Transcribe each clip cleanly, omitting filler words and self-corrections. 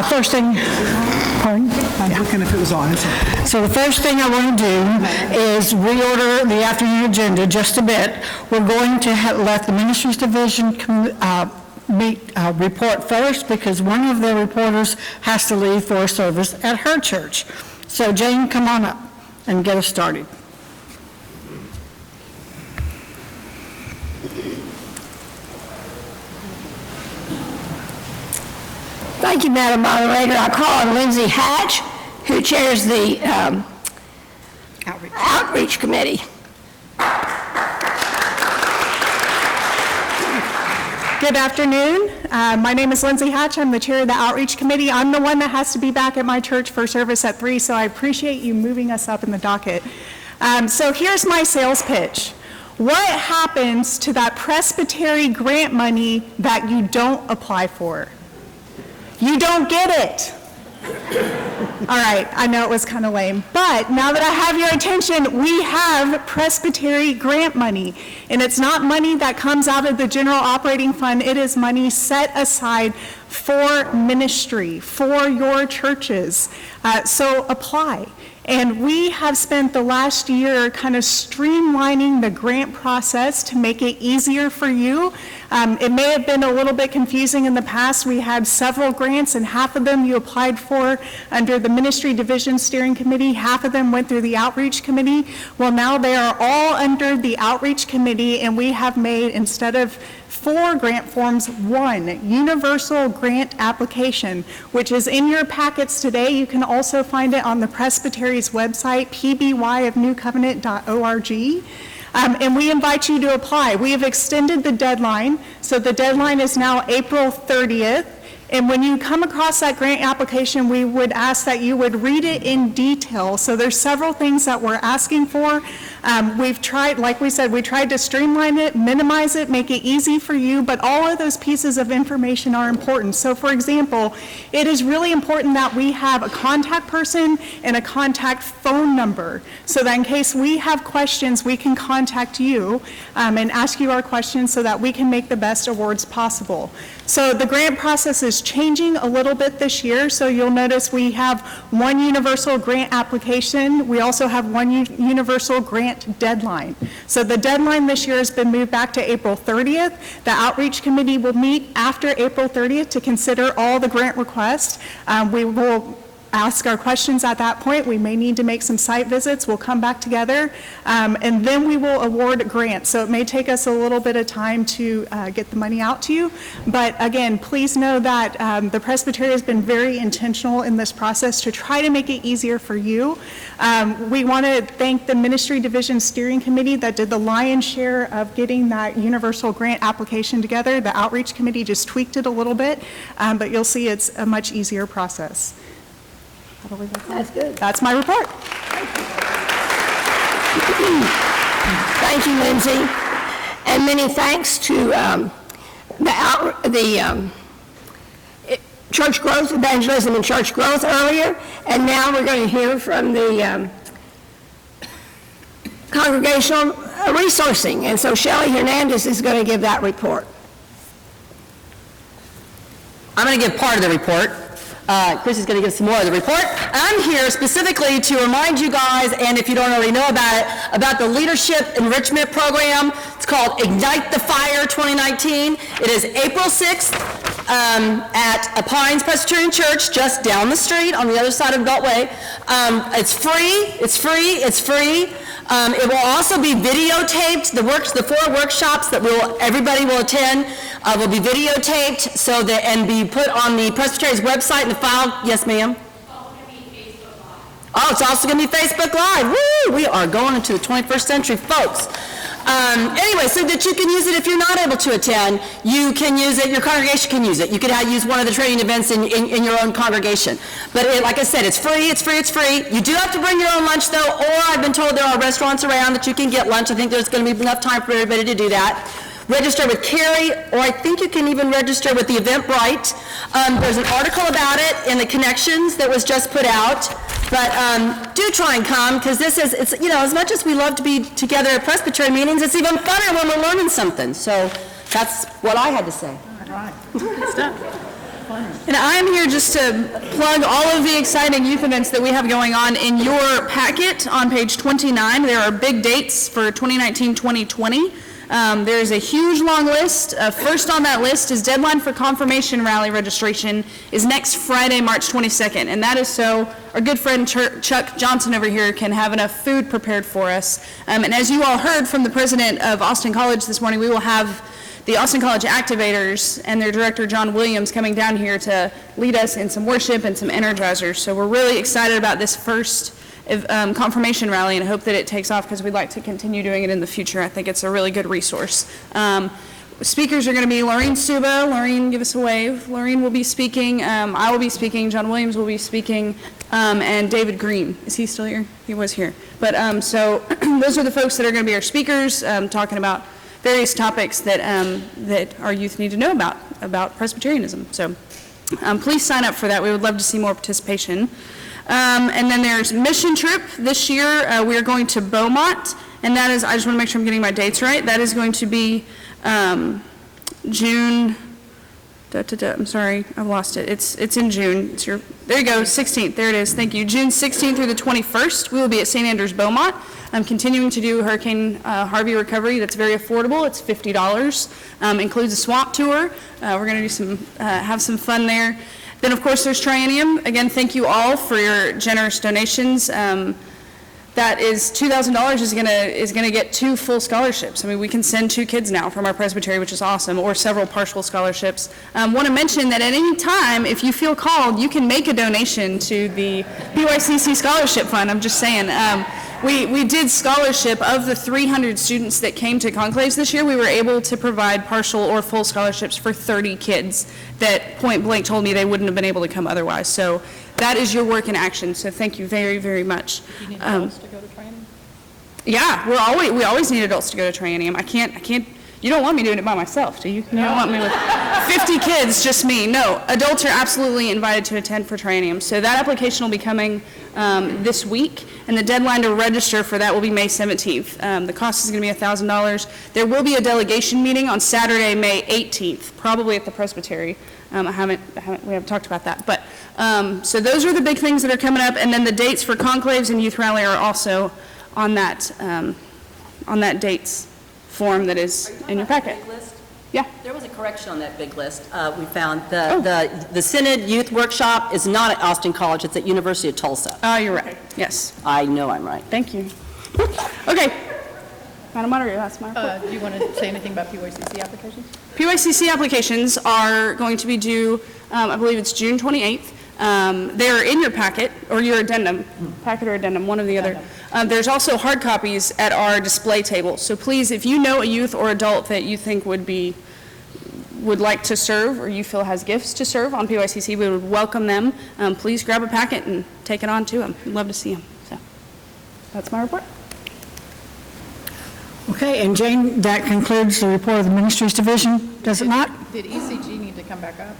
First thing, pardon? I'm looking if it was on. So the first thing I want to do is reorder the afternoon agenda just a bit. We're going to let the Ministries Division report first because one of the reporters has to leave for a service at her church. So Jane, come on up and get us started. Thank you, Madam Moderator. I call on Lindsay Hatch, who chairs the Outreach Committee. Good afternoon. My name is Lindsay Hatch. I'm the chair of the Outreach Committee. I'm the one that has to be back at my church for service at 3, so I appreciate you moving us up in the docket. So here's my sales pitch. What happens to that Presbytery grant money that you don't apply for? You don't get it. All right, I know it was kind of lame, but now that I have your attention, we have Presbytery grant money, and it's not money that comes out of the general operating fund. It is money set aside for ministry, for your churches. So apply. And we have spent the last year kind of streamlining the grant process to make it easier for you. It may have been a little bit confusing in the past. We had several grants, and half of them you applied for under the Ministry Division Steering Committee. Half of them went through the Outreach Committee. Well, now they are all under the Outreach Committee, and we have made, instead of 4 grant forms, 1 universal grant application, which is in your packets today. You can also find it on the Presbytery's website, pbymnewcovenant.org. And we invite you to apply. We have extended the deadline, so the deadline is now April 30th. And when you come across that grant application, we would ask that you would read it in detail. So there's several things that we're asking for. We've tried, like we said, we tried to streamline it, minimize it, make it easy for you, but all of those pieces of information are important. So for example, it is really important that we have a contact person and a contact phone number, so that in case we have questions, we can contact you and ask you our questions so that we can make the best awards possible. So the grant process is changing a little bit this year, so you'll notice we have 1 universal grant application. We also have 1 universal grant deadline. So the deadline this year has been moved back to April 30th. The Outreach Committee will meet after April 30th to consider all the grant requests. We will ask our questions at that point. We may need to make some site visits. We'll come back together, and then we will award grants. So it may take us a little bit of time to get the money out to you. But again, please know that the Presbytery has been very intentional in this process to try to make it easier for you. We want to thank the Ministry Division Steering Committee that did the lion's share of getting that universal grant application together. The Outreach Committee just tweaked it a little bit, but you'll see it's a much easier process. That's good. That's my report. Thank you, Lindsay. And many thanks to the church growth, evangelism and church growth earlier. And now we're going to hear from the congregational resourcing. And so Shelley Hernandez is going to give that report. I'm going to give part of the report. Chris is going to give some more of the report. I'm here specifically to remind you guys, and if you don't already know about it, about the Leadership Enrichment Program. It's called Ignite the Fire 2019. It is April 6th at Pines Presbyterian Church, just down the street on the other side of Beltway. It's free. It will also be videotaped. The 4 workshops that everybody will attend will be videotaped and be put on the Presbytery's website in the file. Yes, ma'am? Oh, it's also going to be Facebook Live. Woo! We are going into the 21st century, folks. Anyway, so that you can use it if you're not able to attend, you can use it, your congregation can use it. You could use one of the training events in your own congregation. But like I said, it's free. You do have to bring your own lunch though, or I've been told there are restaurants around that you can get lunch. I think there's going to be enough time for everybody to do that. Register with Carrie, or I think you can even register with the Eventbrite. There's an article about it in the Connections that was just put out. But do try and come, because it's as much as we love to be together at Presbytery meetings, it's even funner when we're learning something. So that's what I had to say. All right. Good stuff. And I'm here just to plug all of the exciting youth events that we have going on. In your packet on page 29, there are big dates for 2019-2020. There's a huge long list. First on that list is deadline for confirmation rally registration is next Friday, March 22nd. And that is so our good friend Chuck Johnson over here can have enough food prepared for us. And as you all heard from the president of Austin College this morning, we will have the Austin College Activators and their director, John Williams, coming down here to lead us in some worship and some energizers. So we're really excited about this first confirmation rally, and I hope that it takes off because we'd like to continue doing it in the future. I think it's a really good resource. Speakers are going to be Laureen Stuba. Laureen, give us a wave. Laureen will be speaking. I will be speaking. John Williams will be speaking. And David Green. Is he still here? He was here. But so those are the folks that are going to be our speakers, talking about various topics that that our youth need to know about Presbyterianism. So please sign up for that. We would love to see more participation. And then there's mission trip. This year we are going to Beaumont, and that is, I just want to make sure I'm getting my dates right. That is going to be June. I'm sorry, I've lost it. It's in June. There you go, 16th. There it is. Thank you. June 16th through the 21st. We will be at St. Andrews Beaumont. I'm continuing to do Hurricane Harvey recovery. That's very affordable. It's $50. Includes a swamp tour. We're going to do have some fun there. Then, of course, there's Triennium. Again, thank you all for your generous donations. That is $2,000 is gonna get 2 full scholarships. I mean, we can send 2 kids now from our presbytery, which is awesome, or several partial scholarships. Want to mention that at any time, if you feel called, you can make a donation to the PYCC Scholarship Fund. I'm just saying. We did scholarship of the 300 students that came to conclaves this year. We were able to provide partial or full scholarships for 30 kids that point blank told me they wouldn't have been able to come otherwise. So that is your work in action. So thank you very, very much. Do you need adults to go to training? Yeah, we always need adults to go to Triennium. I can't. You don't want me doing it by myself, do you? You don't want me with 50 kids, just me. No, adults are absolutely invited to attend for Triennium. So that application will be coming this week, and the deadline to register for that will be May 17th. The cost is going to be $1,000. There will be a delegation meeting on Saturday, May 18th, probably at the Presbytery. We haven't talked about that, but so those are the big things that are coming up, and then the dates for conclaves and youth rally are also on that dates form that is in your packet. Big list? Yeah. There was a correction on that big list. We found the Synod Youth Workshop is not at Austin College, it's at University of Tulsa. You're right. Yes. I know I'm right. Thank you. Okay. Madam Moderator, that's my report. Do you want to say anything about PYCC applications? PYCC applications are going to be due, I believe it's June 28th. They're in your packet, or your addendum, packet or addendum, one or the other. There's also hard copies at our display table. So please, if you know a youth or adult that you think would like to serve, or you feel has gifts to serve on PYCC, we would welcome them. Please grab a packet and take it on to them. We'd love to see them. So that's my report. Okay, and Jane, that concludes the report of the Ministries Division, does it not? Did ECG need to come back up?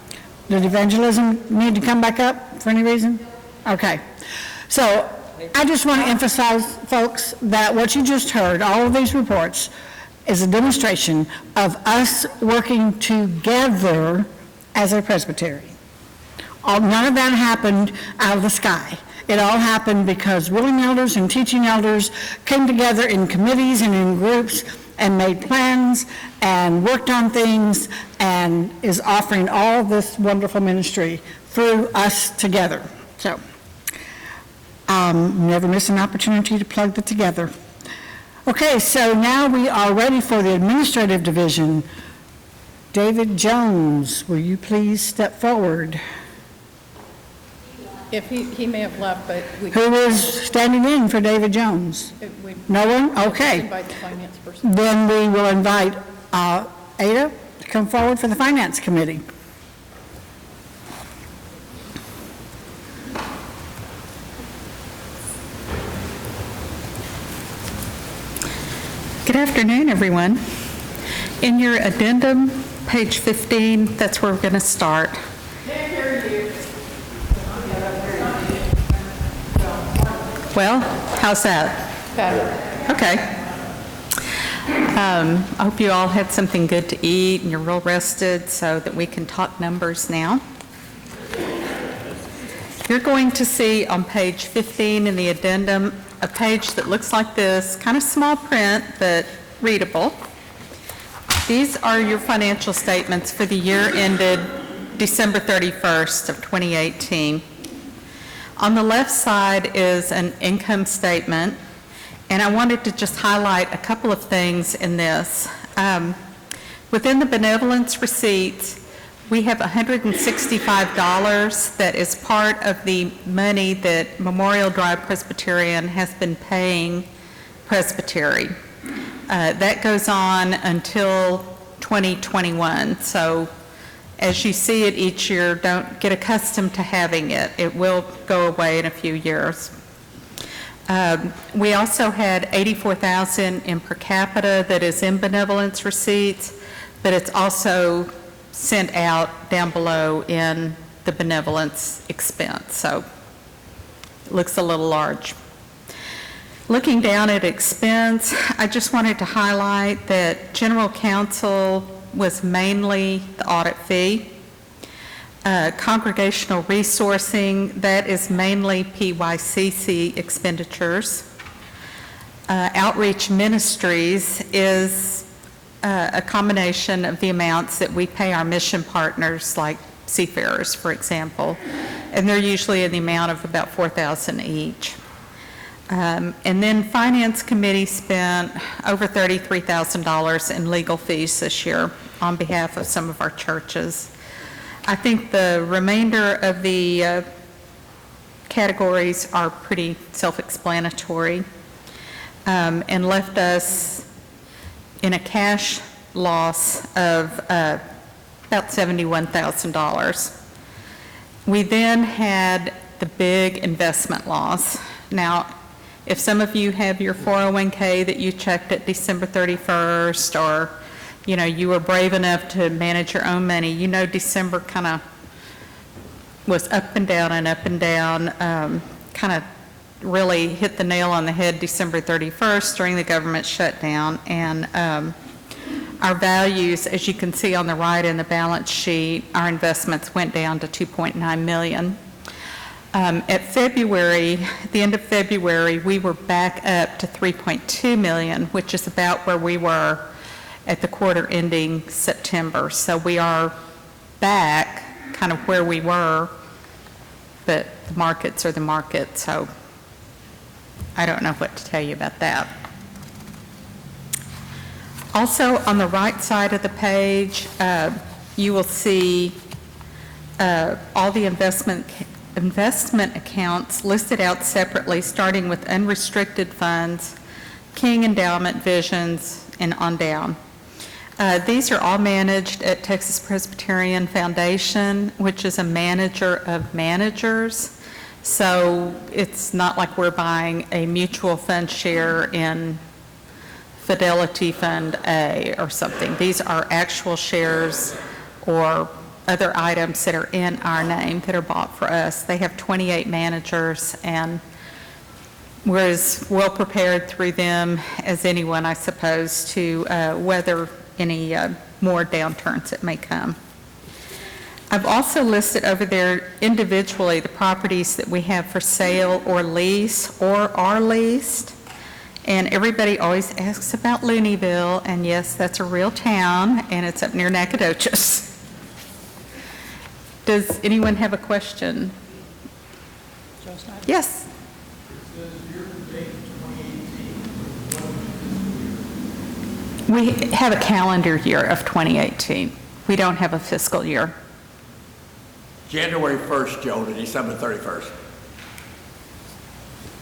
Did evangelism need to come back up for any reason? Okay. So I just want to emphasize, folks, that what you just heard, all of these reports, is a demonstration of us working together as a presbytery. None of that happened out of the sky. It all happened because willing elders and teaching elders came together in committees and in groups and made plans and worked on things and is offering all this wonderful ministry through us together. So, never miss an opportunity to plug the together. Okay, so now we are ready for the administrative division. David Jones, will you please step forward? If he may have left, but we. Who is standing in for David Jones? we- No one? Okay. Invite the finance person. Then we will invite Ada to come forward for the Finance Committee. Good afternoon, everyone. In your addendum, page 15, that's where we're going to start. Well, how's that? Better. Okay. I hope you all had something good to eat and you're real rested so that we can talk numbers now. You're going to see on page 15 in the addendum, a page that looks like this, kind of small print, but readable. These are your financial statements for the year ended December 31st of 2018. On the left side is an income statement, and I wanted to just highlight a couple of things in this. Within the benevolence receipts, we have $165 that is part of the money that Memorial Drive Presbyterian has been paying Presbytery. That goes on until 2021, so as you see it each year, don't get accustomed to having it. It will go away in a few years. We also had $84,000 in per capita that is in benevolence receipts, but it's also sent out down below in the benevolence expense, so it looks a little large. Looking down at expense, I just wanted to highlight that general counsel was mainly the audit fee. Congregational resourcing, that is mainly PYCC expenditures. Outreach ministries is a combination of the amounts that we pay our mission partners, like seafarers, for example, and they're usually in the amount of about $4,000 each. And then Finance Committee spent over $33,000 in legal fees this year on behalf of some of our churches. I think the remainder of the categories are pretty self-explanatory and left us in a cash loss of about $71,000. We then had the big investment loss. Now, if some of you have your 401k that you checked at December 31st, or you were brave enough to manage your own money, December kind of was up and down and up and down, kind of really hit the nail on the head December 31st during the government shutdown, and our values, as you can see on the right in the balance sheet, our investments went down to $2.9 million. At the end of February, we were back up to $3.2 million, which is about where we were at the quarter ending September. So we are back kind of where we were, but the markets are the market, so I don't know what to tell you about that. Also, on the right side of the page, you will see all the investment accounts listed out separately, starting with unrestricted funds, King Endowment, Visions, and on down. These are all managed at Texas Presbyterian Foundation, which is a manager of managers. So it's not like we're buying a mutual fund share in Fidelity Fund A or something. These are actual shares or other items that are in our name that are bought for us. They have 28 managers, and we're as well prepared through them as anyone, I suppose, to weather any more downturns that may come. I've also listed over there individually the properties that we have for sale or lease or are leased. And everybody always asks about Looneyville, and yes, that's a real town, and it's up near Nacogdoches. Does anyone have a question? Yes. We have a calendar year of 2018. We don't have a fiscal year. January 1st, Joe, to December 31st.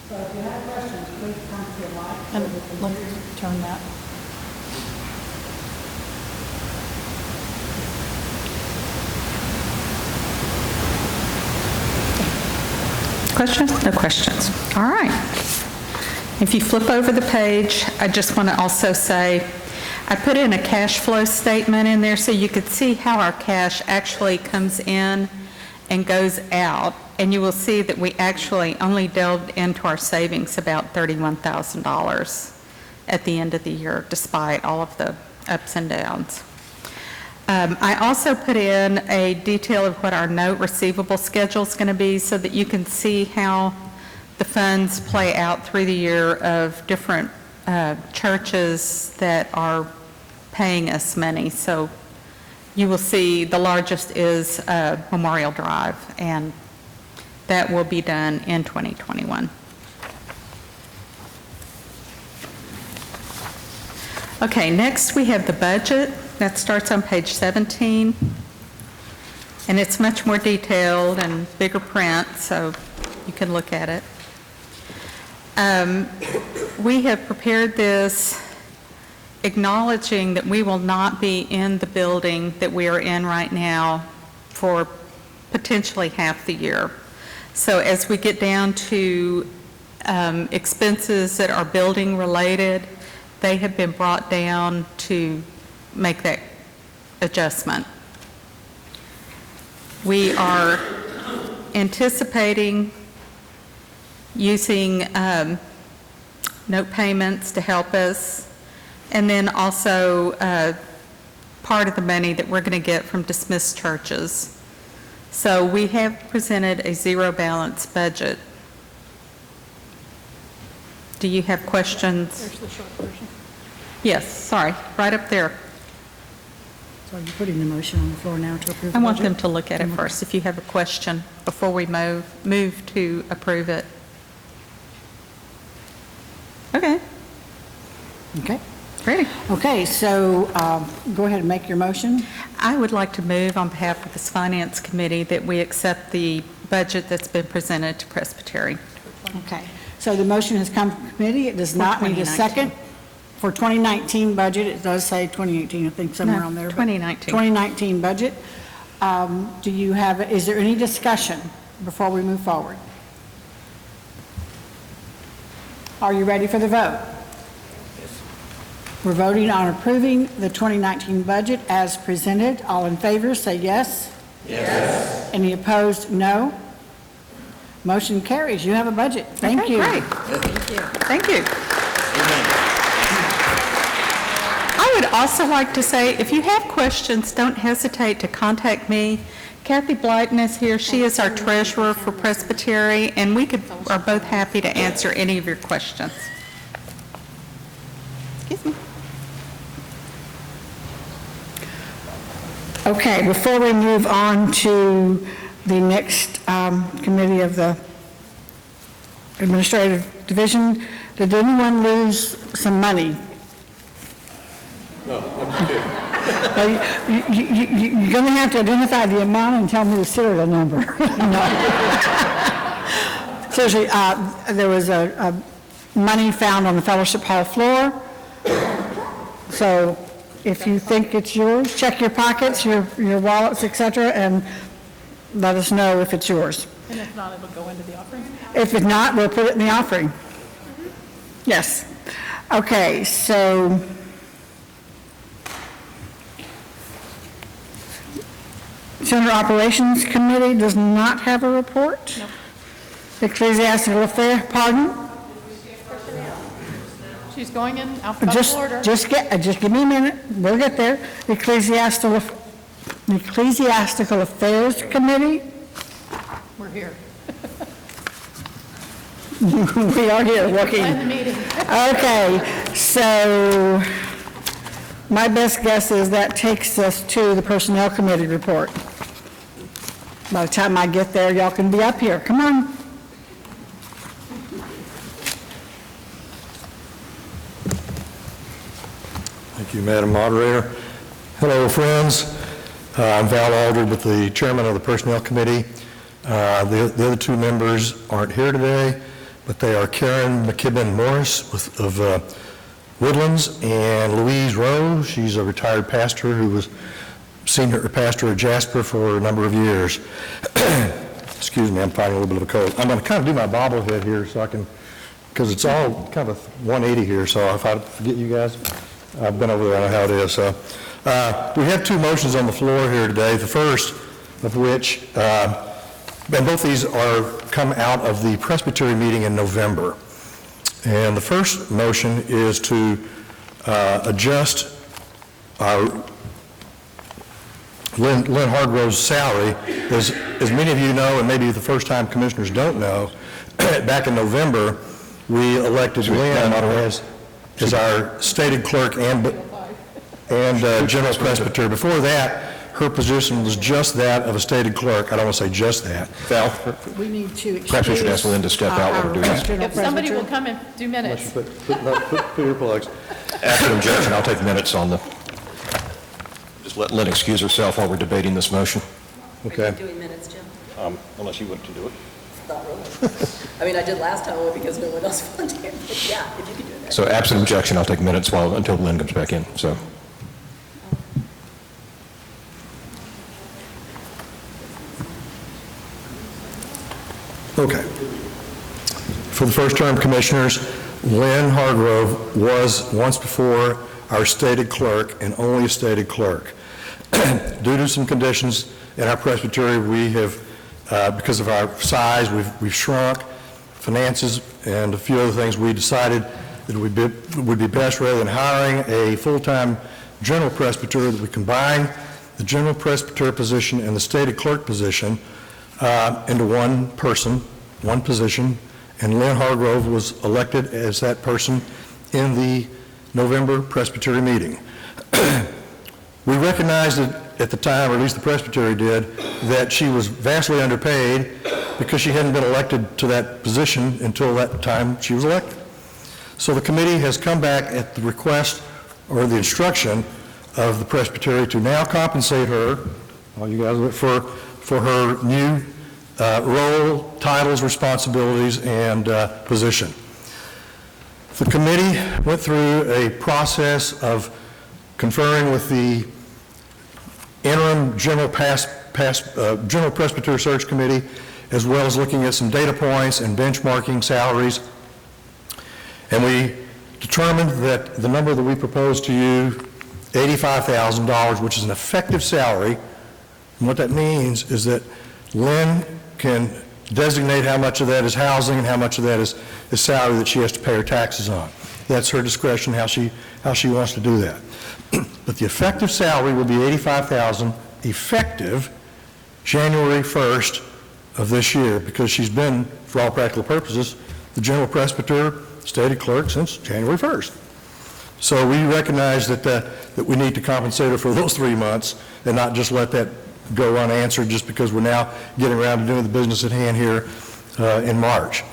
So if you have questions, please come to the mic. And let's turn that. Questions? No questions. All right. If you flip over the page, I just want to also say, I put in a cash flow statement in there so you could see how our cash actually comes in and goes out. And you will see that we actually only delved into our savings about $31,000 at the end of the year, despite all of the ups and downs. I also put in a detail of what our note receivable schedule is going to be so that you can see how the funds play out through the year of different churches that are paying us money. So you will see the largest is Memorial Drive, and that will be done in 2021. Okay, next we have the budget. That starts on page 17, and it's much more detailed and bigger print, so you can look at it. We have prepared this acknowledging that we will not be in the building that we are in right now for potentially half the year. So as we get down to expenses that are building related, they have been brought down to make that adjustment. We are anticipating using note payments to help us, and then also part of the money that we're going to get from dismissed churches. So we have presented a zero balance budget. Do you have questions? There's the short version. Yes, sorry, right up there. So you're putting the motion on the floor now to approve the I want budget? them to look at it first, if you have a question, before we move to approve it. Okay, Okay. ready. Okay, so go ahead and make your motion. I would like to move on behalf of this Finance Committee that we accept the budget that's been presented to Presbytery. Okay. So the motion has come from committee. It does not need a 2019. second. For 2019 budget, it does say 2018, I think, somewhere No, on there. but 2019. 2019 budget. Do you have, is there any discussion before we move forward? Are you ready for the vote? We're voting on approving the 2019 budget as presented. All in favor, say yes. Yes. Any opposed, no. Motion carries. You have a budget. Thank Okay, you. great. Thank you. I would also like to say, if you have questions, don't hesitate to contact me. Kathy Blyton is here. She is our treasurer for Presbytery, and we are both happy to answer any of your questions. Excuse me. Okay, before we move on to the next committee of the Administrative Division, did anyone lose some money? No, I'm kidding. You're going to have to identify the amount and tell me the serial number. No. Seriously, there was a money found on the Fellowship Hall floor. So if you think it's yours, check your pockets, your wallets, et cetera, and let us know if it's yours. And if not, it'll go into the offering? If it's not, we'll put it in the offering. Yes. Okay, so Center Operations Committee does not have a report? Nope. Ecclesiastical Affairs, pardon? She's going in alphabetical order. Just give me a minute, we'll get there. Ecclesiastical Affairs Committee? We're here. We are here working. Plan the meeting. Okay, so my best guess is that takes us to the Personnel Committee report. By the time I get there, y'all can be up here. Come on. Thank you, Madam Moderator. Hello, friends. I'm Val Aldred with the Chairman of the Personnel Committee. The other two members aren't here today, but they are Karen McKibben Morris of Woodlands and Louise Rowe. She's a retired pastor who was senior pastor at Jasper for a number of years. Excuse me, I'm fighting a little bit of a cold. I'm going to kind of do my bobblehead here so I can, because it's all kind of 180 here, so if I forget you guys, I've been over there, I know how it is. So, we have two motions on the floor here today, the first of which, and both these come out of the Presbytery meeting in November. And the first motion is to adjust our Lynn Hargrove's salary, as many of you know, and maybe the first-time commissioners don't know, back in November, we elected Lynn as our stated clerk and general presbyter. Before that, her position was just that of a stated clerk. I don't want to say just that. Val, We need to perhaps we should ask Lynn to step out while we're doing that. If somebody will come and do minutes. Put earplugs. After objection, I'll take minutes on the, just let Lynn excuse herself while we're debating this motion, Okay. Doing minutes, Jim? unless you want to do it. Not really. I mean, I did last time only because no one else volunteered, but yeah, if you could do that. So absent objection, I'll take minutes until Lynn comes back in, so. Okay. For the first-term commissioners, Lynn Hargrove was once before our stated clerk and only a stated clerk. Due to some conditions in our presbytery, we have, because of our size, we've shrunk, finances, and a few other things, we decided that it would be best, rather than hiring a full-time general presbyter, that we combine the general presbyter position and the stated clerk position into one person, one position, and Lynn Hargrove was elected as that person in the November Presbytery meeting. We recognized that at the time, or at least the Presbytery did, that she was vastly underpaid because she hadn't been elected to that position until that time she was elected. So the committee has come back at the request or the instruction of the Presbytery to now compensate her, all you guys, for her new role, titles, responsibilities, and position. The committee went through a process of conferring with the interim general presbyter search committee, as well as looking at some data points and benchmarking salaries. And we determined that the number that we proposed to you, $85,000, which is an effective salary, and what that means is that Lynn can designate how much of that is housing and how much of that is salary that she has to pay her taxes on. That's her discretion, how she wants to do that. But the effective salary will be $85,000 effective January 1st of this year, because she's been, for all practical purposes, the general presbyter, stated clerk since January 1st. So we recognize that we need to compensate her for those 3 months and not just let that go unanswered just because we're now getting around to doing the business at hand here in March.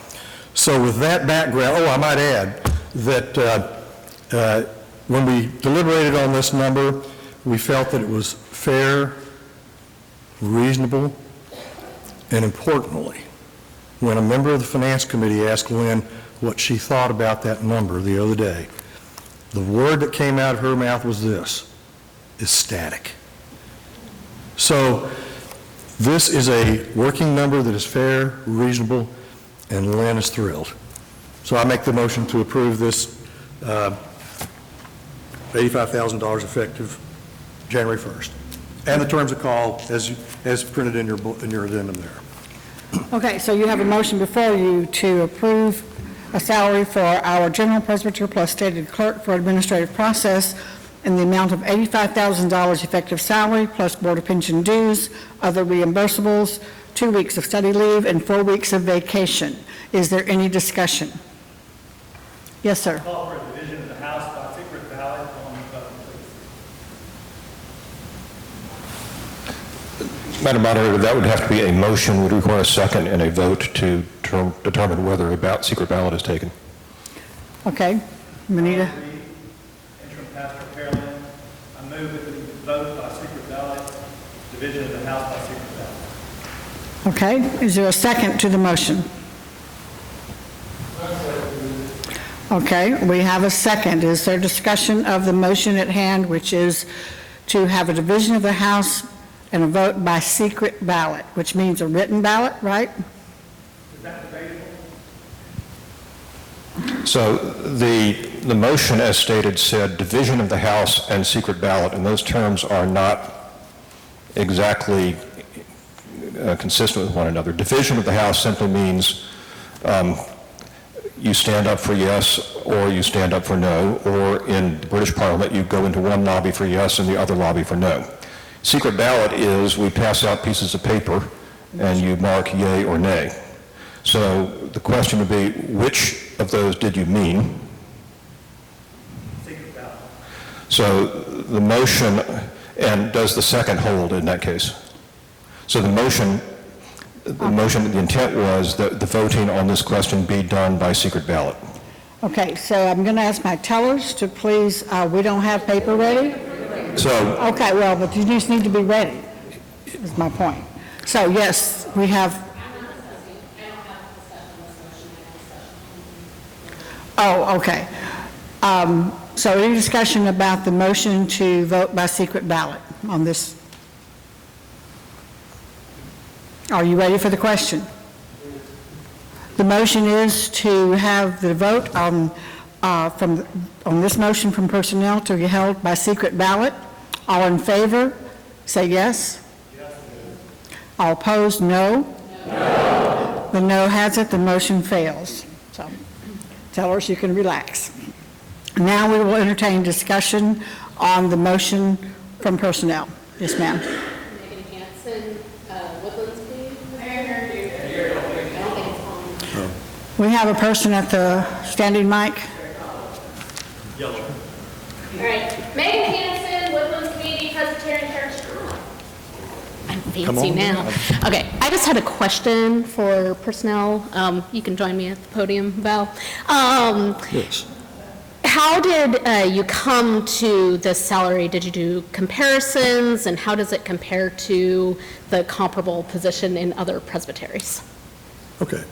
So with that background, I might add that when we deliberated on this number, we felt that it was fair, reasonable, and importantly, when a member of the Finance Committee asked Lynn what she thought about that number the other day, the word that came out of her mouth was this: ecstatic. So this is a working number that is fair, reasonable, and Lynn is thrilled. So I make the motion to approve this $85,000 effective January 1st. And the terms of call as printed in your addendum there. Okay, so you have a motion before you to approve a salary for our general presbyter plus stated clerk for administrative process in the amount of $85,000 effective salary plus board of pension dues, other reimbursables, 2 weeks of study leave, and 4 weeks of vacation. Is there any discussion? Yes, sir. Call for a division of the House by secret ballot on the vote, please. Madam Moderator, that would have to be a motion, would require a second and a vote to determine whether a secret ballot is taken. Okay, Manita. Interim Pastor Carolyn, I move that we vote by secret ballot, division of the House by secret ballot. Okay, is there a second to the motion? Okay, we have a second. Is there discussion of the motion at hand, which is to have a division of the House and a vote by secret ballot, which means a written ballot, right? Is that debatable? So the motion as stated said division of the House and secret ballot, and those terms are not exactly consistent with one another. Division of the House simply means you stand up for yes or you stand up for no, or in the British Parliament you go into one lobby for yes and the other lobby for no. Secret ballot is we pass out pieces of paper and you mark yay or nay. So the question would be, which of those did you mean? Secret ballot. So the motion, and does the second hold in that case? So the motion, the intent was that the voting on this question be done by secret ballot. Okay, so I'm going to ask my tellers to please, we don't have paper ready? So, Okay, well, but you just need to be ready, is my point. So, yes, we have... Oh, okay. So any discussion about the motion to vote by secret ballot on this? Are you ready for the question? The motion is to have the vote on this motion from personnel to be held by secret ballot. All in favor, say yes. All opposed, no. No. The no has it, the motion fails. So, tellers, you can relax. Now we will entertain discussion on the motion from personnel. Yes, ma'am. Megan Hansen, Woodlands, please. We have a person at the standing mic. Yellow. All right, Megan Hansen, Woodlands Community Presbyterian Church. I'm fancy now. Okay, I just had a question for personnel. You can join me at the podium, Val. Yes. How did you come to this salary? Did you do comparisons, and how does it compare to the comparable position in other presbyteries? Okay,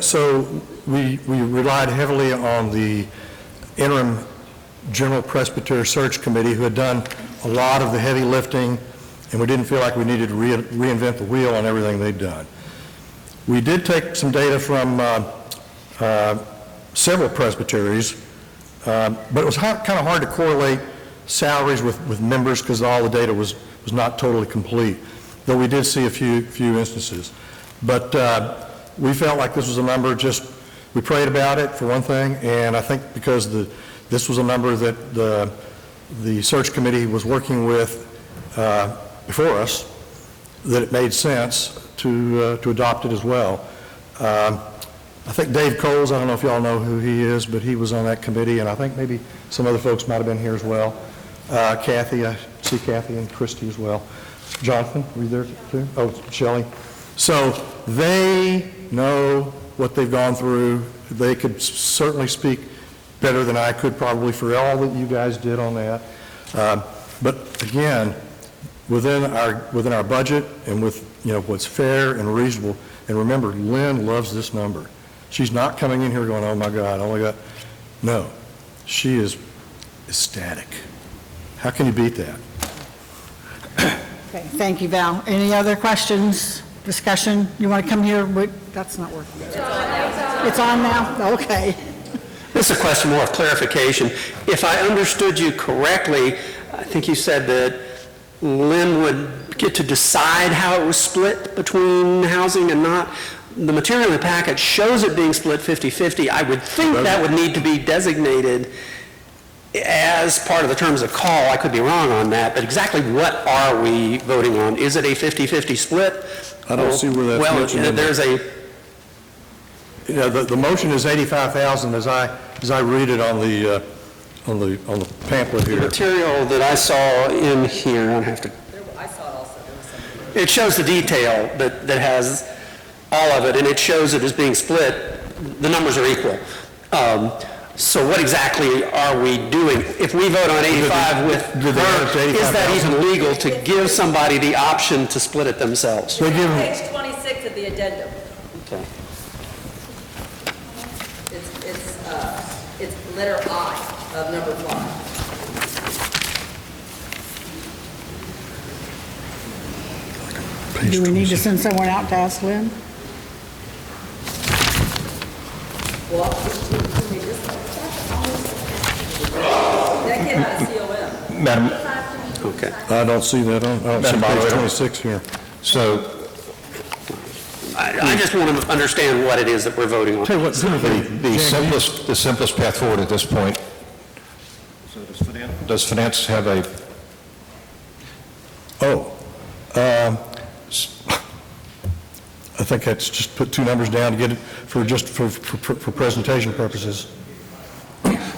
so we relied heavily on the interim General Presbytery Search Committee, who had done a lot of the heavy lifting, and we didn't feel like we needed to reinvent the wheel on everything they'd done. We did take some data from several presbyteries, but it was kind of hard to correlate salaries with members because all the data was not totally complete, though we did see a few instances. But we felt like this was a number, we prayed about it for one thing, and I think because this was a number that the search committee was working with before us, that it made sense to adopt it as well. I think Dave Coles, I don't know if y'all know who he is, but he was on that committee, and I think maybe some other folks might have been here as well. Kathy, I see Kathy and Christy as well. Jonathan, were you there too? Oh, Shelley. So they know what they've gone through. They could certainly speak better than I could probably for all that you guys did on that. But again, within our budget and with what's fair and reasonable, and remember, Lynn loves this number. She's not coming in here going, oh my God, oh my God. No, she is ecstatic. How can you beat that? Okay, thank you, Val. Any other questions, discussion? You want to come here? That's not working. It's on now? Okay. This is a question more of clarification. If I understood you correctly, I think you said that Lynn would get to decide how it was split between housing and not. The material in the packet shows it being split 50-50. I would think that would need to be designated as part of the terms of call. I could be wrong on that, but exactly what are we voting on? Is it a 50-50 split? I don't see where that's mentioned. Well, there's a... the motion is 85,000 as I read it on the pamphlet here. The material that I saw in here, I have to... I saw it also. It shows the detail that has all of it, and it shows it as being split. The numbers are equal. So what exactly are we doing? If we vote on 85 with her, is that even legal to give somebody the option to split it themselves? Page 26 of the addendum. Okay. It's letter I of number 5. Do we need to send someone out to ask Lynn? Well, that came out of COM. Madam, Okay. I don't see that on, I don't see page 26 here. so I just want to understand what it is that we're voting on. Tell you what, the simplest path forward at this point, does finance have a, oh, think that's just put two numbers down to get it for presentation purposes.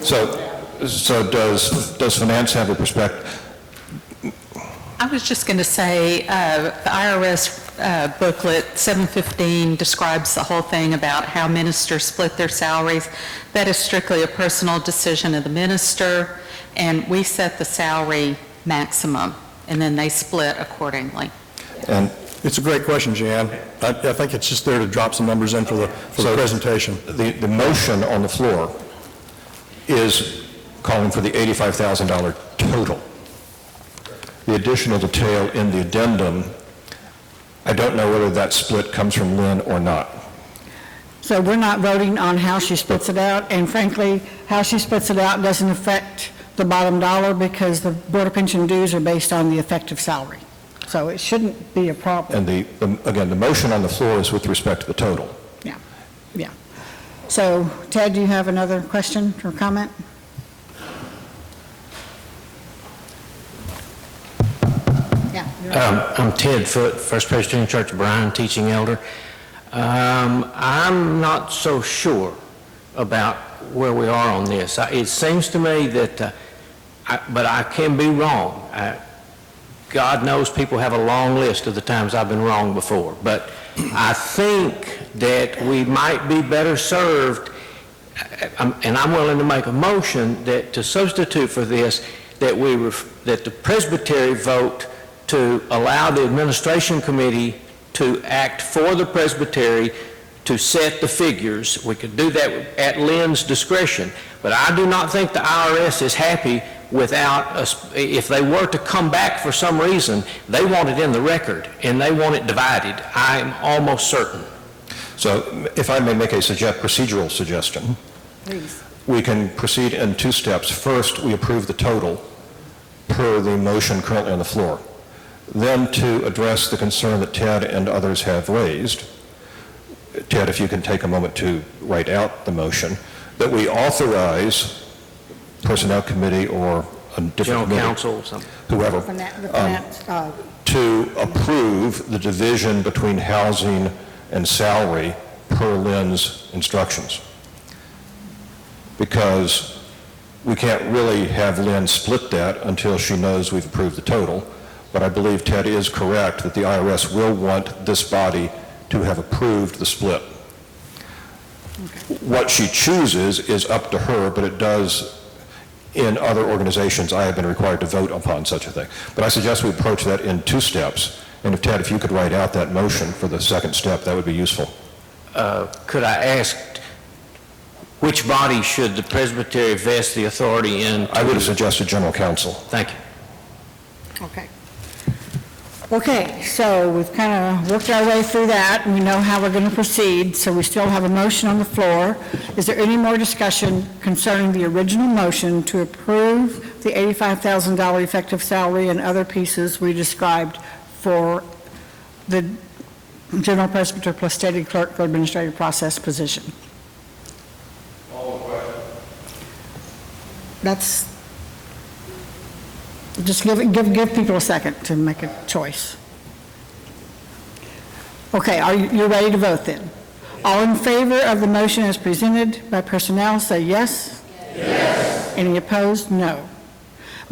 So does finance have a perspective? I was just going to say, the IRS booklet 715 describes the whole thing about how ministers split their salaries. That is strictly a personal decision of the minister, and we set the salary maximum, and then they split accordingly. And it's a great question, Jan. I think it's just there to drop some numbers in for the presentation. The motion on the floor is calling for the $85,000 total. The additional detail in the addendum, I don't know whether that split comes from Lynn or not. So we're not voting on how she splits it out, and frankly, how she splits it out doesn't affect the bottom dollar because the Board of Pension dues are based on the effective salary. So it shouldn't be a problem. And again, the motion on the floor is with respect to the total. Yeah. So Ted, do you have another question or comment? I'm Ted Foote, First Presbyterian Church of Bryan, teaching elder. I'm not so sure about where we are on this. It seems to me that, but I can be wrong. God knows people have a long list of the times I've been wrong before, but I think that we might be better served, and I'm willing to make a motion that to substitute for this, that the Presbytery vote to allow the administration committee to act for the Presbytery to set the figures. We could do that at Lynn's discretion, but I do not think the IRS is happy without us. If they were to come back for some reason, they want it in the record and they want it divided. I'm almost certain. So if I may make a procedural suggestion. Please. We can proceed in two steps. First, we approve the total per the motion currently on the floor. Then to address the concern that Ted and others have raised, Ted, if you can take a moment to write out the motion, that we authorize Personnel Committee or a different General committee, Counsel or something, whoever, The to approve the division between housing and salary per Lynn's instructions. Because we can't really have Lynn split that until she knows we've approved the total. But I believe Ted is correct that the IRS will want this body to have approved the split. Okay. What she chooses is up to her, but it does, in other organizations, I have been required to vote upon such a thing. But I suggest we approach that in two steps. And if Ted, if you could write out that motion for the second step, that would be useful. Could I ask, which body should the Presbytery vest the authority in? I would have suggested General Counsel. Thank you. Okay, so we've kind of worked our way through that, and we know how we're going to proceed, so we still have a motion on the floor. Is there any more discussion concerning the original motion to approve the $85,000 effective salary and other pieces we described for the General Presbyter plus Steady Clerk for Administrative Process position? That's, just give people a second to make a choice. Okay, you're ready to vote then? All in favor of the motion as presented by personnel, say yes. Yes. Any opposed? No.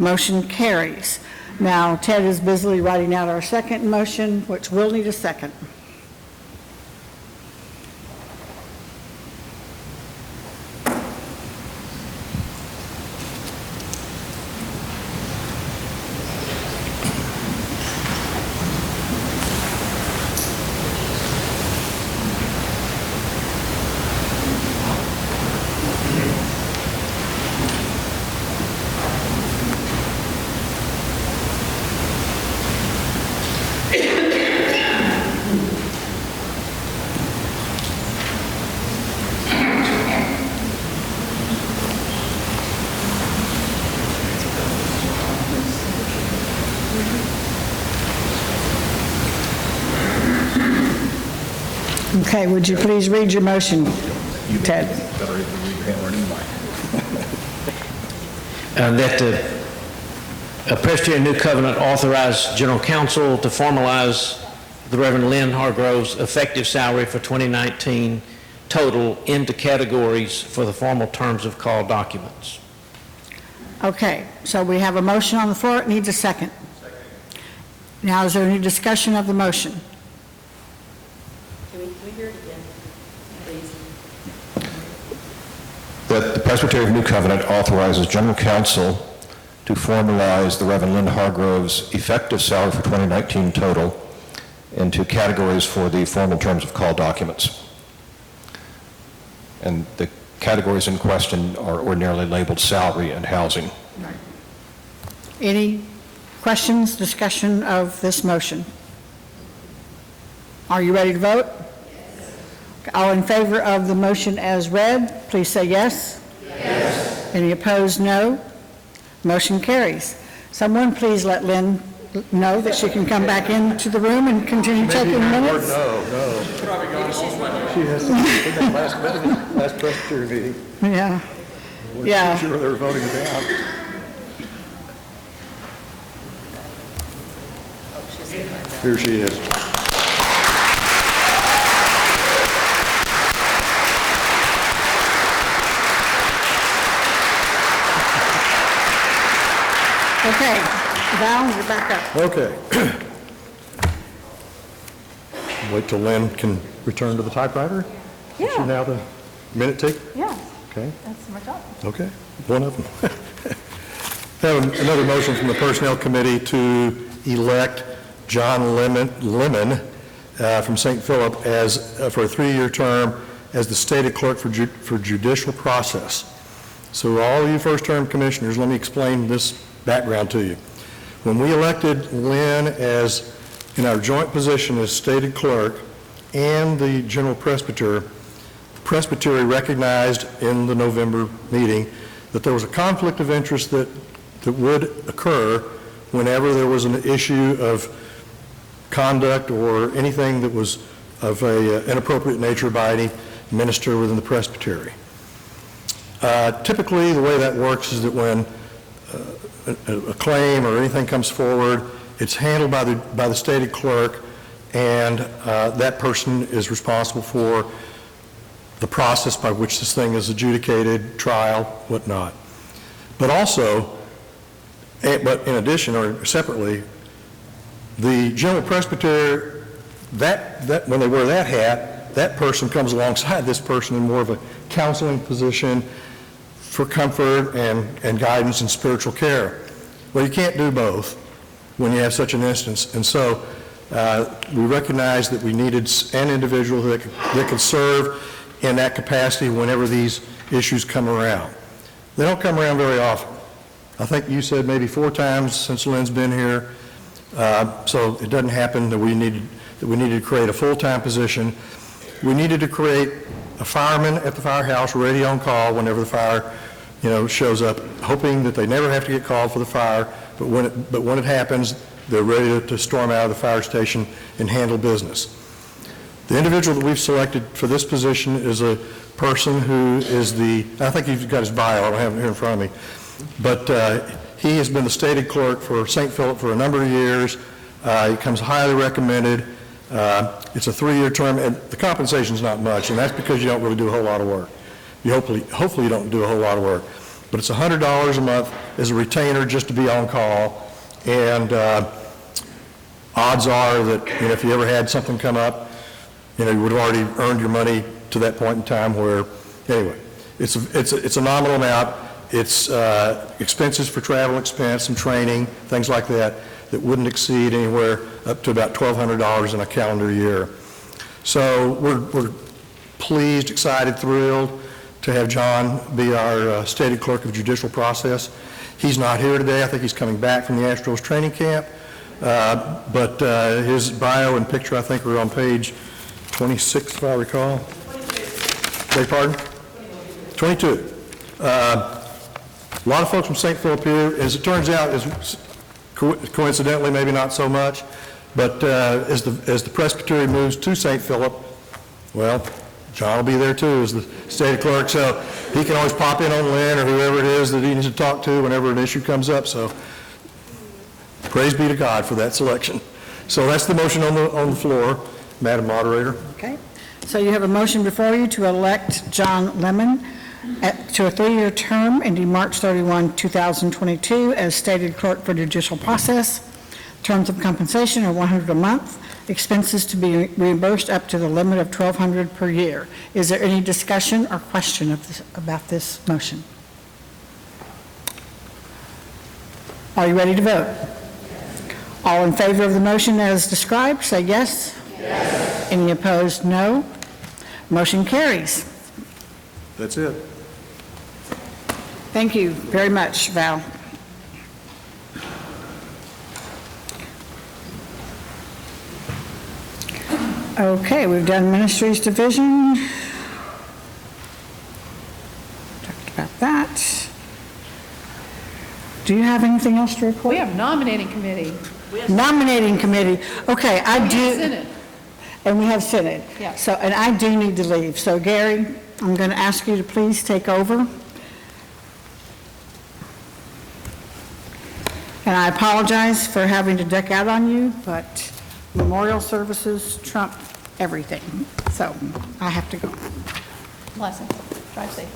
Motion carries. Now, Ted is busily writing out our second motion, which will need a second. Okay, would you please read your motion, Ted? That the Presbyterian New Covenant authorize General Counsel to formalize the Reverend Lynn Hargrove's effective salary for 2019 total into categories for the formal terms of call documents. Okay, so we have a motion on the floor. It needs a second. Now, is there any discussion of the motion? Can we hear it again, please? That the Presbytery of New Covenant authorizes General Counsel to formalize the Reverend Lynn Hargrove's effective salary for 2019 total into categories for the formal terms of call documents. And the categories in question are ordinarily labeled salary and housing. Any questions, discussion of this motion? Are you ready to vote? Yes. All in favor of the motion as read, please say yes. Yes. Any opposed, no. Motion carries. Someone please let Lynn know that she can come back into the room and continue taking minutes. No. She has to take that last Presbytery meeting. Yeah. Yeah. Sure they were voting it down. Here she is. Okay, Val, you're back up. Okay. Wait till Lynn can return to the typewriter? Is she now the minute take? Yeah, Okay, that's my job. okay, one of them. Have another motion from the Personnel Committee to elect John Lemon from St. Philip as, for a 3-year term as the stated clerk for judicial process. So all you first-term commissioners, let me explain this background to you. When we elected Lynn as in our joint position as stated clerk and the general presbyter, the presbytery recognized in the November meeting that there was a conflict of interest that would occur whenever there was an issue of conduct or anything that was of a inappropriate nature by any minister within the presbytery. Typically, the way that works is that when a claim or anything comes forward, it's handled by the stated clerk, and that person is responsible for the process by which this thing is adjudicated, trial, whatnot. But also, but in addition or separately, the general presbyter, that when they wear that hat, that person comes alongside this person in more of a counseling position for comfort and guidance and spiritual care. Well, you can't do both when you have such an instance, and so we recognized that we needed an individual that could serve in that capacity whenever these issues come around. They don't come around very often. I think you said maybe 4 times since Lynn's been here, so it doesn't happen that we needed to create a full-time position. We needed to create a fireman at the firehouse ready on call whenever the fire, shows up, hoping that they never have to get called for the fire, but when it happens, they're ready to storm out of the fire station and handle business. The individual that we've selected for this position is a person who is I think you've got his bio, I don't have it here in front of me, but he has been the stated clerk for St. Philip for a number of years. He comes highly recommended. It's a 3-year term, and the compensation's not much, and that's because you don't really do a whole lot of work. Hopefully you don't do a whole lot of work. But it's $100 a month as a retainer just to be on call, and odds are that if you ever had something come up, you would have already earned your money to that point in time where, anyway, it's a nominal amount. It's expenses for travel expense and training, things like that wouldn't exceed anywhere up to about $1,200 in a calendar year. So we're pleased, excited, thrilled to have John be our stated clerk of judicial process. He's not here today. I think he's coming back from the Astros training camp. But his bio and picture, I think, are on page 26, if I recall. 22. Beg pardon? 22. A lot of folks from St. Philip here. As it turns out, coincidentally, maybe not so much, but as the presbytery moves to St. Philip, well, John will be there too as the stated clerk, so he can always pop in on Lynn or whoever it is that he needs to talk to whenever an issue comes up. So praise be to God for that selection. So that's the motion on the floor, Madam Moderator. Okay. So you have a motion before you to elect John Lemon to a 3-year term ending March 31, 2022, as stated clerk for judicial process. Terms of compensation are $100 a month. Expenses to be reimbursed up to the limit of $1,200 per year. Is there any discussion or question about this motion? Are you ready to vote? All in favor of the motion as described, say yes. Yes. Any opposed, no. Motion carries. That's it. Thank you very much, Val. Okay, we've done Ministries Division. Talked about that. Do you have anything else to report? We have nominating committee. Nominating committee. Okay, I We do. have Senate. And we have Senate. Yeah. So, and I do need to leave. So Gary, I'm going to ask you to please take over. And I apologize for having to duck out on you, but memorial services trump everything. So I have to go. Blessings. Drive safe.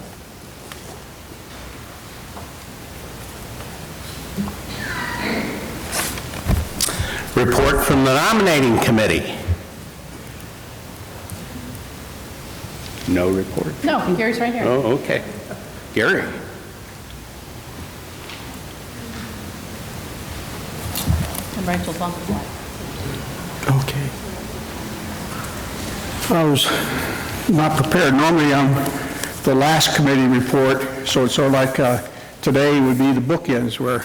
Report from the nominating committee. No report? No, Gary's right here. Oh, okay. Gary. And Rachel's on the flight. Okay. I was not prepared. Normally I'm the last committee report, so it's sort of like today would be the bookends where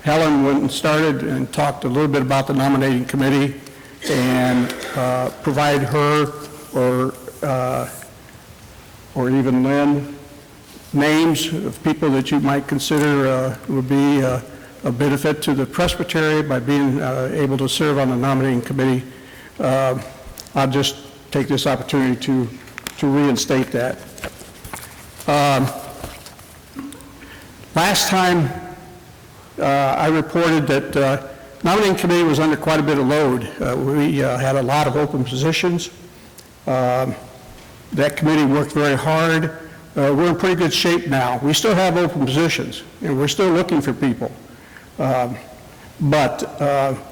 Helen went and started and talked a little bit about the nominating committee and provide her or even Lynn names of people that you might consider would be a benefit to the Presbytery by being able to serve on the nominating committee. I'll just take this opportunity to reinstate that. Last time I reported that nominating committee was under quite a bit of load. We had a lot of open positions. That committee worked very hard. We're in pretty good shape now. We still have open positions, and we're still looking for people. But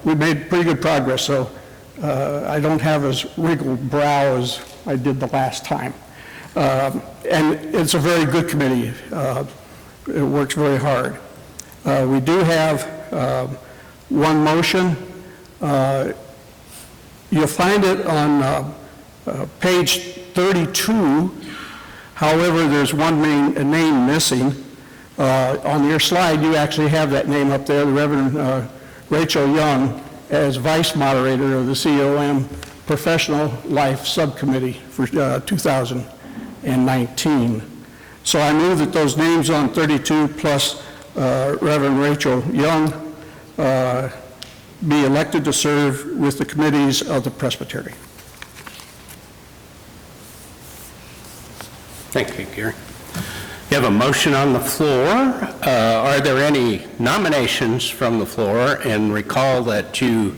we made pretty good progress, so I don't have as wrinkled brow as I did the last time. And it's a very good committee. It works very hard. We do have one motion. You'll find it on page 32. However, there's one name missing. On your slide, you actually have that name up there, the Reverend Rachel Young, as Vice Moderator of the COM Professional Life Subcommittee for 2019. So I move that those names on 32 plus Reverend Rachel Young be elected to serve with the committees of the Presbytery. Thank you, Gary. You have a motion on the floor. Are there any nominations from the floor? And recall that you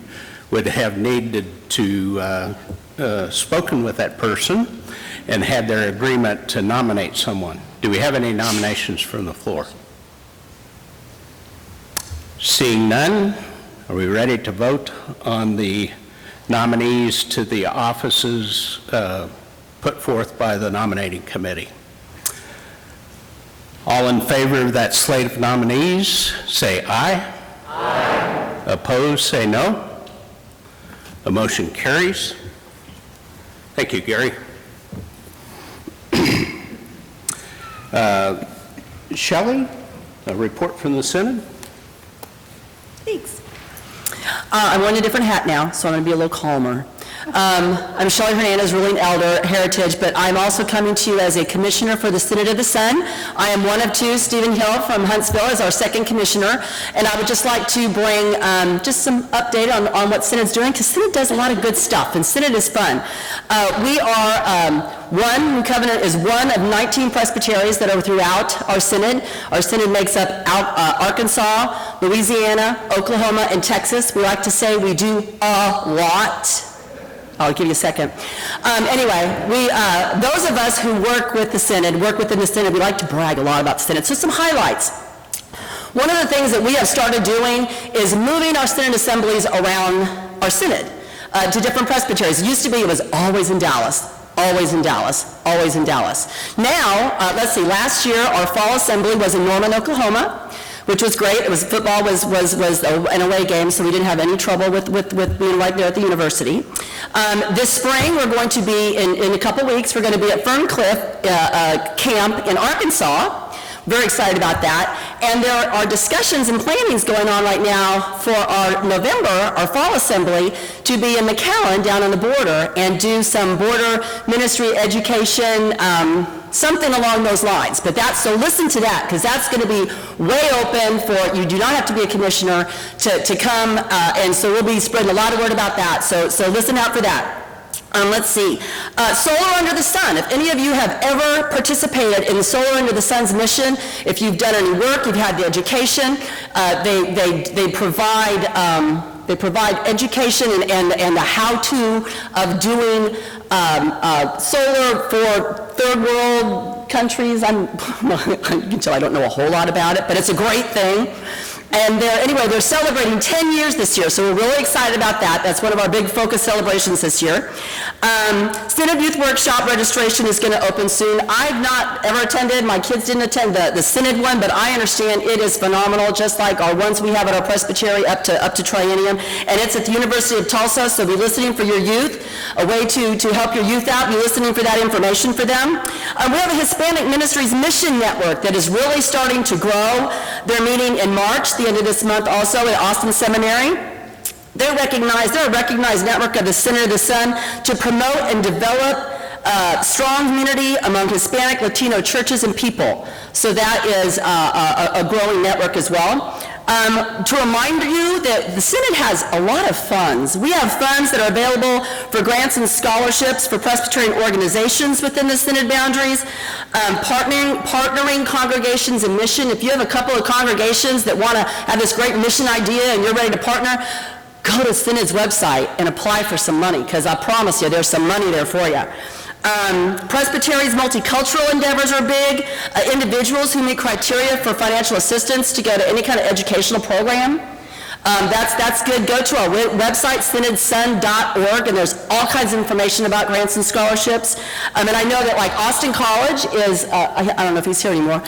would have needed to spoken with that person and had their agreement to nominate someone. Do we have any nominations from the floor? Seeing none, are we ready to vote on the nominees to the offices put forth by the nominating committee? All in favor of that slate of nominees, say aye. Aye. Opposed, say no. The motion carries. Thank you, Gary. Shelley, a report from the Senate? Thanks. I'm wearing a different hat now, so I'm going to be a little calmer. I'm Shelley Hernandez, ruling elder, Heritage, but I'm also coming to you as a commissioner for the Synod of the Sun. I am one of two. Stephen Hill from Huntsville is our second commissioner, and I would just like to bring just some update on what Synod's doing, because Synod does a lot of good stuff, and Synod is fun. We are New Covenant is one of 19 presbyteries that are throughout our Synod. Our Synod makes up Arkansas, Louisiana, Oklahoma, and Texas. We like to say we do a lot. I'll give you a second. Anyway, those of us who work with the Synod, work within the Synod, we like to brag a lot about the Synod. So some highlights. One of the things that we have started doing is moving our Synod assemblies around our Synod to different presbyteries. It used to be it was always in Dallas. Always in Dallas, always in Dallas. Now, let's see, last year our fall assembly was in Norman, Oklahoma, which was great. It was, football was an away game, so we didn't have any trouble with being right there at the university. This spring, we're going to be, in a couple weeks, we're going to be at Ferncliff Camp in Arkansas. Very excited about that. And there are discussions and plannings going on right now for our November, our fall assembly, to be in McAllen down on the border and do some border ministry education, something along those lines. But so listen to that, because that's going to be way open for, you do not have to be a commissioner to come, and so we'll be spreading a lot of word about that. So listen out for that. Let's see. Solar Under the Sun. If any of you have ever participated in the Solar Under the Sun's mission, if you've done any work, you've had the education, they provide education and the how-to of doing solar for third world countries. You can tell I don't know a whole lot about it, but it's a great thing. And they're celebrating 10 years this year, so we're really excited about that. That's one of our big focus celebrations this year. Synod Youth Workshop registration is going to open soon. I've not ever attended, my kids didn't attend the Synod one, but I understand it is phenomenal, just like our ones we have at our presbytery up to triennium. And it's at the University of Tulsa, so be listening for your youth, a way to help your youth out, be listening for that information for them. We have a Hispanic Ministries Mission Network that is really starting to grow. They're meeting in March, the end of this month, also at Austin Seminary. They're a recognized network of the Synod of the Sun to promote and develop strong community among Hispanic, Latino churches and people. So that is a growing network as well. To remind you that the Synod has a lot of funds. We have funds that are available for grants and scholarships for Presbyterian organizations within the Synod boundaries, partnering congregations in mission. If you have a couple of congregations that want to have this great mission idea and you're ready to partner, go to Synod's website and apply for some money, because I promise you there's some money there for you. Presbytery's multicultural endeavors are big. Individuals who meet criteria for financial assistance to go to any kind of educational program. That's good. Go to our website, synodsun.org, and there's all kinds of information about grants and scholarships. And I know that like Austin College is, I don't know if he's here anymore,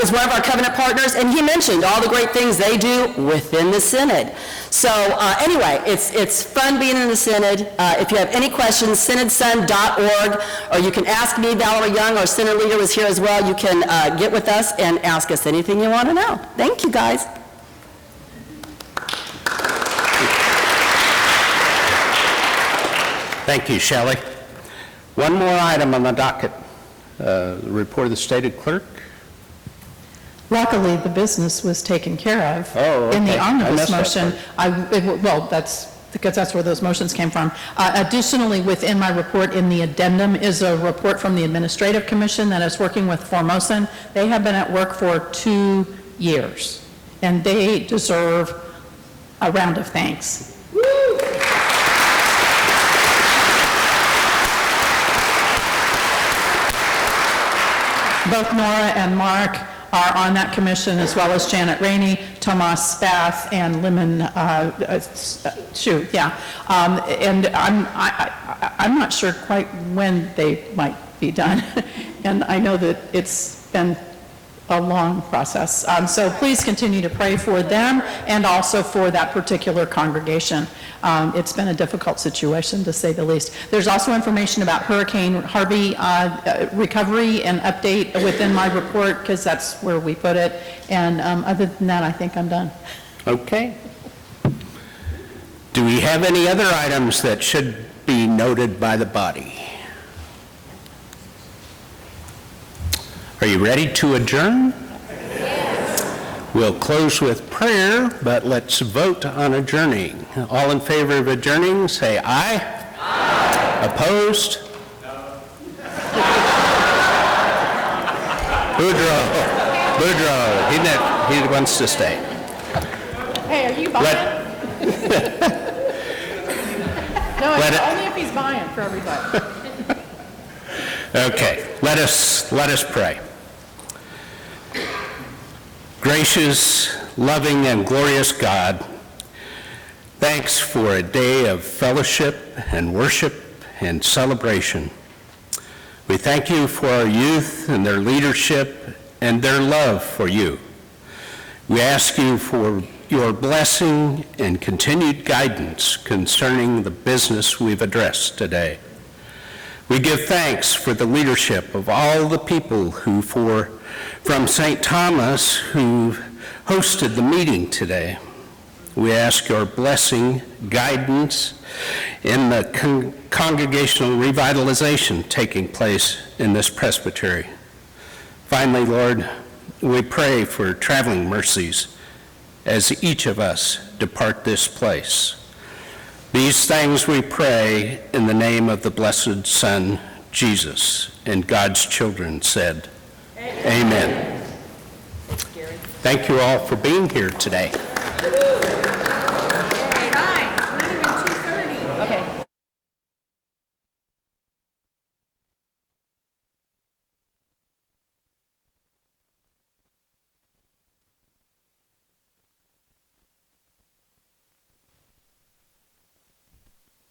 is one of our covenant partners, and he mentioned all the great things they do within the Synod. So anyway, it's fun being in the Synod. If you have any questions, synodsun.org, or you can ask me, Valerie Young, our Synod leader was here as well. You can get with us and ask us anything you want to know. Thank you, guys. Thank you, Shelley. One more item on the docket, the report of the stated clerk. Luckily, the business was taken care of Oh, okay. in the I omnibus missed that motion. Well, that's because that's where those motions came from. Additionally, within my report in the addendum is a report from the Administrative Commission that is working with Formosan. They have been at work for 2 years, and they deserve a round of thanks. Both Nora and Mark are on that commission, as well as Janet Rainey, Tomas Spath, and Lemon Shu. Yeah, and I'm not sure quite when they might be done, and I know that it's been a long process. So please continue to pray for them and also for that particular congregation. It's been a difficult situation, to say the least. There's also information about Hurricane Harvey recovery and update within my report, because that's where we put it. And other than that, I think I'm done. Okay. Do we have any other items that should be noted by the body. Are you ready to adjourn? We'll close with prayer, but let's vote on adjourning. All in favor of adjourning, say aye. Aye. Opposed? No. Boudreaux, he wants to stay. Hey, are you buying? No, only if he's buying for everybody. Okay, let us pray. Gracious, loving, and glorious God, thanks for a day of fellowship and worship and celebration. We thank you for our youth and their leadership and their love for you. We ask you for your blessing and continued guidance concerning the business we've addressed today. We give thanks for the leadership of all the people from St. Thomas who hosted the meeting today. We ask your blessing, guidance in the congregational revitalization taking place in this presbytery. Finally, Lord, we pray for traveling mercies as each of us depart this place. These things we pray in the name of the blessed Son, Jesus, and God's children said, Amen. Thank you all for being here today.